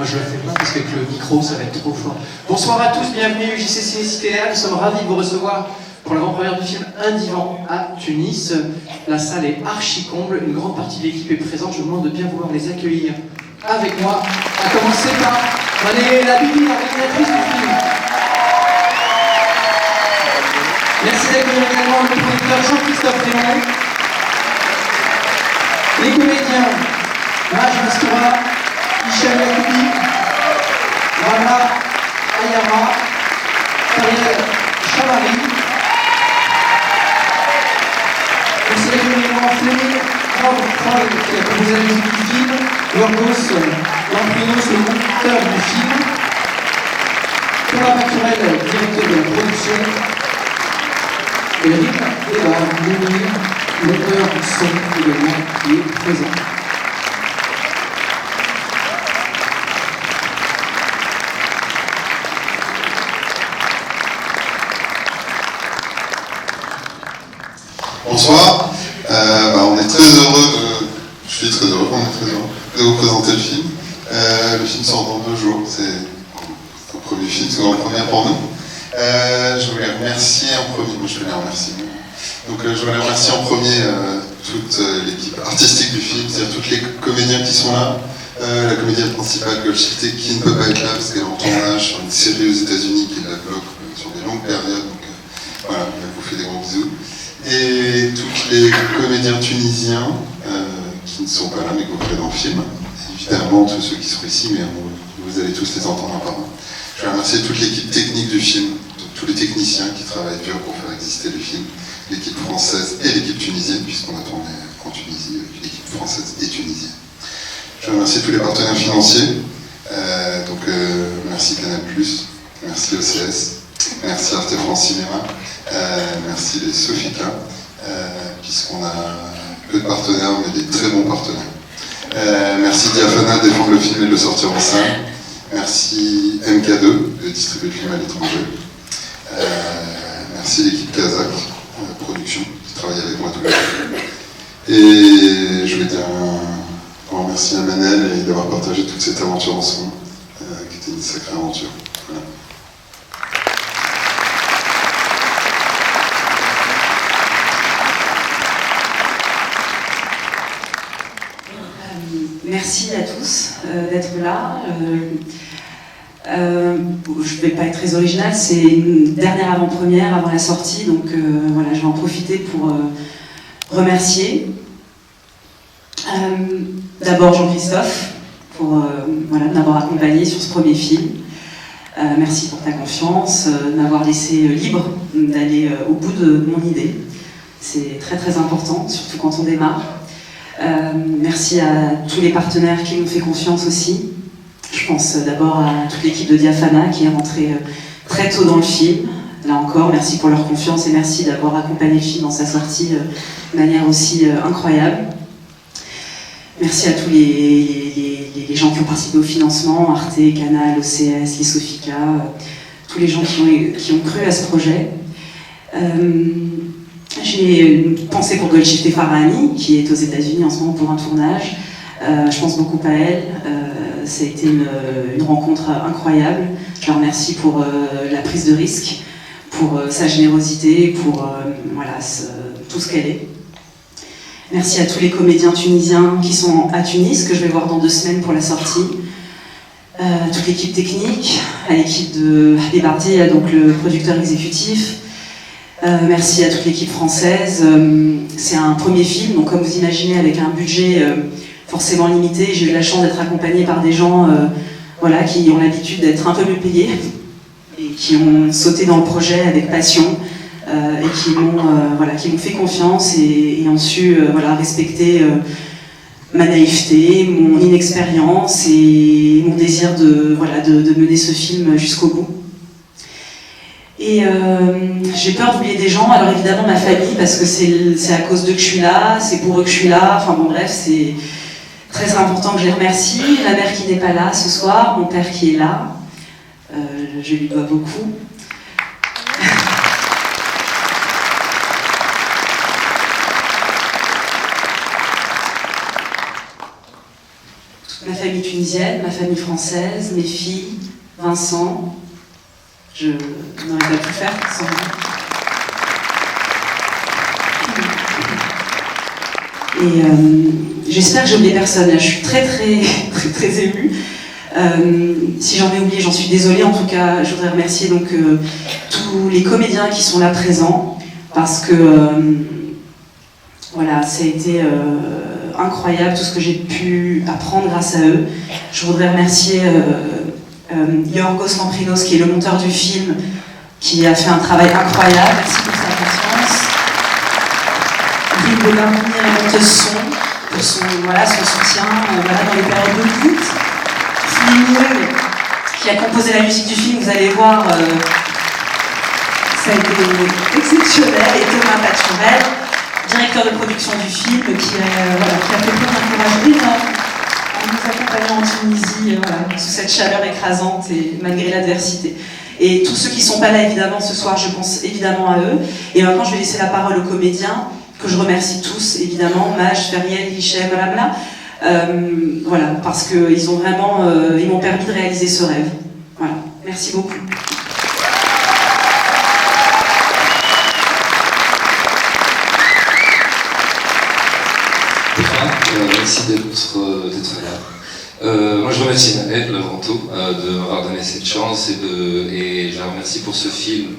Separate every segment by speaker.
Speaker 1: je le fais pas parce qu'avec le micro, ça va être trop fort. Bonsoir à tous, bienvenue JCC Citéa. Nous sommes ravis de vous recevoir pour l'avant-première du film Un divan à Tunis. La salle est archi comble, une grande partie de l'équipe est présente. Je vous demande de bien vouloir les accueillir avec moi, à commencer par Mané la Bibi, l'organisatrice du film. Merci d'accueillir également le producteur Jean-Christophe Raymond, les comédiens Maj Mastoura, Michel Yacoubi, Rama Ayama, Ariel Chamari. Merci d'accueillir également Fleming Kroll, qui a composé la musique du film, Yorgos Lamprinos, le monteur du film, Thomas Maturel, directeur de la production, et Rick Eba, l'auteur du son également, qui est présent.
Speaker 2: Bonsoir, on est très heureux je suis très heureux, on est très heureux de vous présenter le film. Le film sort dans 2 jours, c'est un premier film, c'est une grande première pour nous. Je voulais remercier en premier, je voulais remercier en premier toute l'équipe artistique du film, c'est-à-dire tous les comédiens qui sont là, la comédienne principale Golshifteh qui ne peut pas être là parce qu'elle est en tournage sur une série aux États-Unis qui la bloque sur des longues périodes, donc voilà, elle vous fait des gros bisous. Et tous les comédiens tunisiens qui ne sont pas là mais que vous verrez dans le film, évidemment tous ceux qui seront ici, mais vous allez tous les entendre un par un. Je vais remercier toute l'équipe technique du film, tous les techniciens qui travaillent dur pour faire exister le film, l'équipe française et l'équipe tunisienne, puisqu'on a tourné en Tunisie avec l'équipe française et tunisienne. Je vais remercier tous les partenaires financiers, merci Canal+, merci OCS, merci Arte France Cinéma, merci les Sofica, puisqu'on a peu de partenaires, mais des très bons partenaires. Merci Diafana de défendre le film et de le sortir en salle. Merci MK2 de distribuer le film à l'étranger. Merci l'équipe Kazakh, production, qui travaille avec moi tous les jours. Et je voulais dire un grand merci à Manel et d'avoir partagé toute cette aventure ensemble, qui était une sacrée aventure. Voilà.
Speaker 3: Merci à tous d'être là. Je ne vais pas être très originale, c'est une dernière avant-première avant la sortie, donc voilà, je vais en profiter pour remercier d'abord Jean-Christophe pour m'avoir accompagné sur ce premier film. Merci pour ta confiance, m'avoir laissé libre d'aller au bout de mon idée. C'est très très important, surtout quand on démarre. Merci à tous les partenaires qui m'ont fait confiance aussi. Je pense d'abord à toute l'équipe de Diafana qui est rentrée très tôt dans le film. Là encore, merci pour leur confiance et merci d'avoir accompagné le film dans sa sortie de manière aussi incroyable. Merci à tous les gens qui ont participé au financement, Arte, Canal, OCS, les Sofica, tous les gens qui ont cru à ce projet. J'ai une pensée pour Golshifteh Farahani, qui est aux États-Unis en ce moment pour un tournage. Je pense beaucoup à elle. Ça a été une rencontre incroyable. Je la remercie pour la prise de risque, pour sa générosité, pour tout ce qu'elle est. Merci à tous les comédiens tunisiens qui sont à Tunis, que je vais voir dans 2 semaines pour la sortie. À toute l'équipe technique, à l'équipe de Habib Ardi, donc le producteur exécutif. Merci à toute l'équipe française. C'est un premier film, donc comme vous imaginez, avec un budget forcément limité. J'ai eu la chance d'être accompagnée par des gens qui ont l'habitude d'être un peu mieux payés et qui ont sauté dans le projet avec passion et qui m'ont fait confiance et ont su respecter ma naïveté, mon inexpérience et mon désir de mener ce film jusqu'au bout. Et j'ai peur d'oublier des gens, alors évidemment ma famille, parce que c'est à cause d'eux que je suis là, c'est pour eux que je suis là, enfin bon bref, c'est très important que je les remercie. Ma mère qui n'est pas là ce soir, mon père qui est là, je lui dois beaucoup. ma famille tunisienne, ma famille française, mes filles, Vincent. Je n'aurais pas pu faire sans lui. Et j'espère que j'ai oublié personne. Là, je suis très émue. Si j'en ai oublié, j'en suis désolée. En tout cas, je voudrais remercier donc tous les comédiens qui sont là présents, parce que voilà, ça a été incroyable tout ce que j'ai pu apprendre grâce à eux. Je voudrais remercier Yorgos Lamprinos, qui est le monteur du film, qui a fait un travail incroyable. Merci pour sa patience. Rive de Marmire, la monteuse son, pour son soutien dans les périodes de doute. Flimeux, qui a composé la musique du film, vous allez voir, ça a été exceptionnel. Et Thomas Paturel, directeur de production du film, qui a fait preuve d'un courage énorme en nous accompagnant en Tunisie, sous cette chaleur écrasante et malgré l'adversité. Et tous ceux qui ne sont pas là, évidemment, ce soir, je pense évidemment à eux. Et maintenant, je vais laisser la parole aux comédiens, que je remercie tous, évidemment, Maj, Feriel, Hichem, Blabla. Parce qu'ils ont vraiment, ils m'ont permis de réaliser ce rêve. Voilà, merci beaucoup.
Speaker 4: Merci d'être là. Moi je remercie Nanette avant tout de m'avoir donné cette chance et je la remercie pour ce film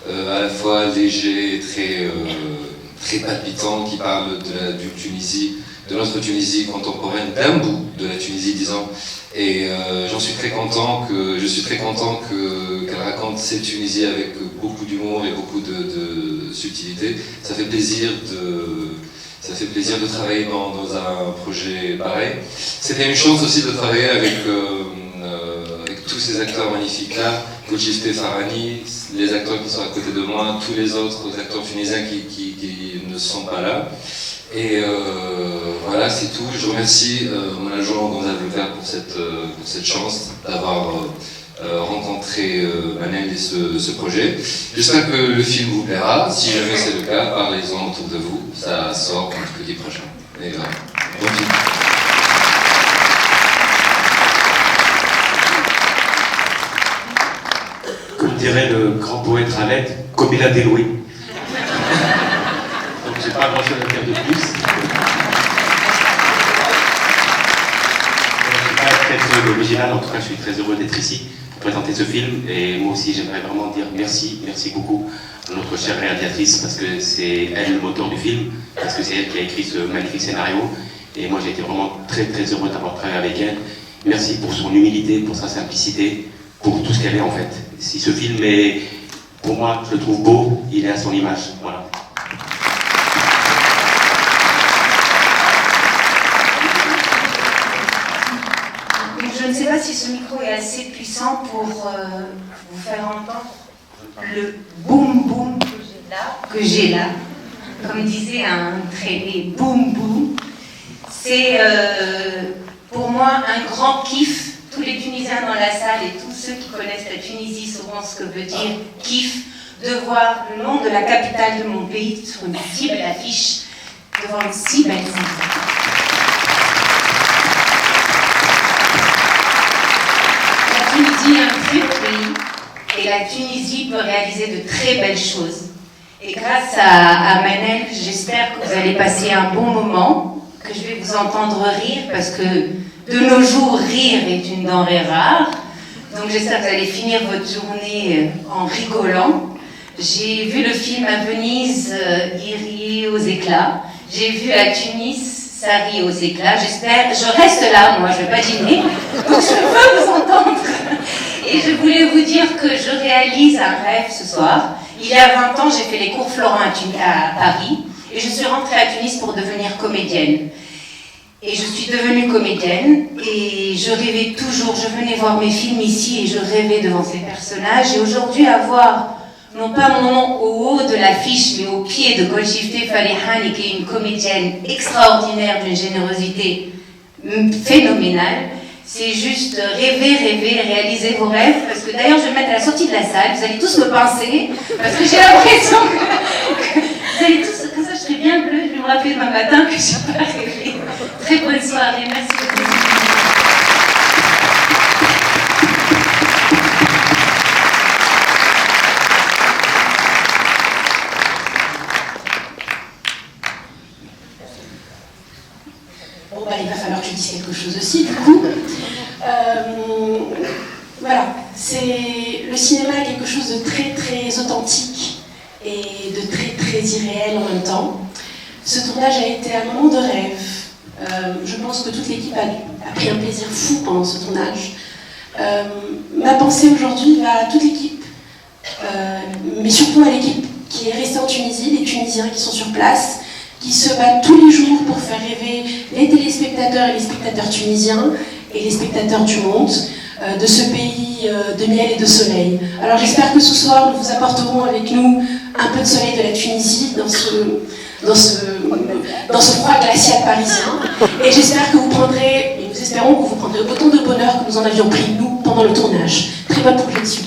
Speaker 4: à la fois léger, très palpitant, qui parle de Tunisie, de notre Tunisie contemporaine, d'un bout de la Tunisie, disons. Et je suis très content qu'elle raconte cette Tunisie avec beaucoup d'humour et beaucoup de subtilité. Ça fait plaisir de travailler dans un projet pareil. C'était une chance aussi de travailler avec tous ces acteurs magnifiques là, Golshifteh Farhani, les acteurs qui sont à côté de moi, tous les autres acteurs tunisiens qui ne sont pas là. Et voilà, c'est tout. Je remercie mon agent Gonzalo Levert pour cette chance d'avoir rencontré Manel et ce projet. J'espère que le film vous plaira. Si jamais c'est le cas, parlez-en autour de vous. Ça sort mercredi prochain. Et voilà. Bon film.
Speaker 5: Comme dirait le grand poète Khaled, comme il a des louis. Donc j'ai pas grand chose à dire de plus. Je ne suis pas très original, en tout cas je suis très heureux d'être ici pour présenter ce film. Et moi aussi j'aimerais vraiment dire merci beaucoup à notre chère réalisatrice, parce que c'est elle le moteur du film, parce que c'est elle qui a écrit ce magnifique scénario. Et moi j'ai été vraiment très heureux d'avoir travaillé avec elle. Merci pour son humilité, pour sa simplicité, pour tout ce qu'elle est en fait. Si ce film est, pour moi, je le trouve beau, il est à son image. Voilà.
Speaker 6: Je ne sais pas si ce micro est assez puissant pour vous faire entendre le boum boum que j'ai là. Comme disait un traîné, boum boum. C'est pour moi un grand kiff. Tous les Tunisiens dans la salle et tous ceux qui connaissent la Tunisie sauront ce que veut dire kiff, de voir le nom de la capitale de mon pays sur une si belle affiche, devant une si belle salle. La Tunisie est un très beau pays et la Tunisie peut réaliser de très belles choses. Et grâce à Manel, j'espère que vous allez passer un bon moment, que je vais vous entendre rire, parce que de nos jours, rire est une denrée rare. Donc j'espère que vous allez finir votre journée en rigolant. J'ai vu le film à Venise, il riait aux éclats. J'ai vu à Tunis, ça rit aux éclats. J'espère, je reste là, moi, je ne vais pas dîner. Donc je veux vous entendre. Et je voulais vous dire que je réalise un rêve ce soir. Il y a 20 ans, j'ai fait les cours Florent à Paris. Et je suis rentrée à Tunis pour devenir comédienne. Et je suis devenue comédienne et je rêvais toujours, je venais voir mes films ici et je rêvais devant ces personnages. Et aujourd'hui, avoir non pas mon nom au haut de l'affiche, mais au pied de Golshifteh Farhani, qui est une comédienne extraordinaire d'une générosité phénoménale, c'est juste rêver, réaliser vos rêves. Parce que d'ailleurs, je vais me mettre à la sortie de la salle, vous allez tous me pincer, parce que j'ai l'impression que vous allez tous, comme ça je serai bien bleue, je vais me rappeler demain matin que j'ai pas rêvé. Très bonne soirée, merci beaucoup.
Speaker 7: bon, bah, il va falloir que je dise quelque chose aussi, du coup. Voilà, le cinéma est quelque chose de très très authentique et de très très irréel en même temps. Ce tournage a été un moment de rêve. Je pense que toute l'équipe a pris un plaisir fou pendant ce tournage. Ma pensée aujourd'hui va à toute l'équipe, mais surtout à l'équipe qui est restée en Tunisie, les Tunisiens qui sont sur place, qui se battent tous les jours pour faire rêver les téléspectateurs et les spectateurs tunisiens et les spectateurs du monde de ce pays de miel et de soleil. Alors j'espère que ce soir nous vous apporterons avec nous un peu de soleil de la Tunisie dans ce froid glacial parisien, et j'espère que vous prendrez, et nous espérons que vous prendrez autant de bonheur que nous en avions pris nous pendant le tournage. Très bonne projection.